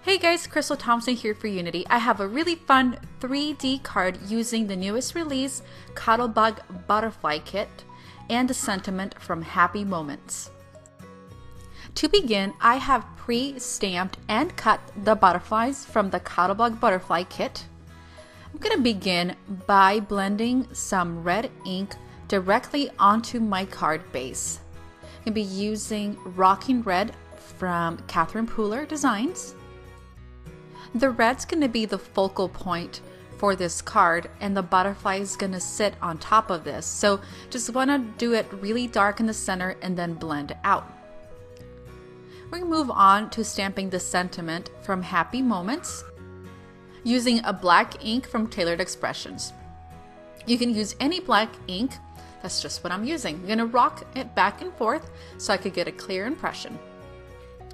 Hey guys, Crystal Thompson here for Unity. I have a really fun 3D card using the newest release, Cuttlebug Butterfly Kit, and a sentiment from Happy Moments. To begin, I have pre-stamped and cut the butterflies from the Cuttlebug Butterfly Kit. I'm going to begin by blending some red ink directly onto my card base. I'm going to be using Rocking Red from Catherine Pooler Designs. The red's going to be the focal point for this card, and the butterfly is going to sit on top of this. So just want to do it really dark in the center and then blend out. We're going to move on to stamping the sentiment from Happy Moments using a black ink from Tailored Expressions. You can use any black ink, that's just what I'm using. I'm going to rock it back and forth so I could get a clear impression.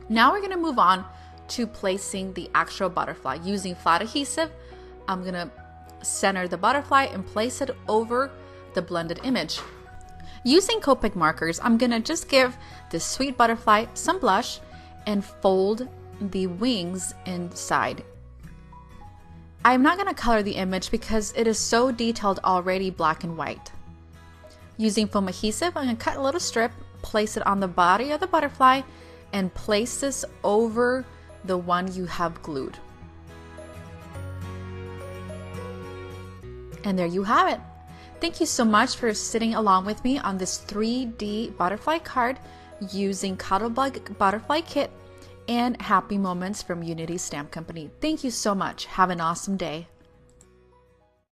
Now we're going to move on to placing the actual butterfly. Using flat adhesive, I'm going to center the butterfly and place it over the blended image. Using Copic markers, I'm going to just give this sweet butterfly some blush and fold the wings inside. I'm not going to color the image because it is so detailed already, black and white. Using foam adhesive, I'm going to cut a little strip, place it on the body of the butterfly, and place this over the one you have glued. And there you have it. Thank you so much for sitting along with me on this 3D butterfly card using Cuttlebug Butterfly Kit and Happy Moments from Unity Stamp Company. Thank you so much. Have an awesome day.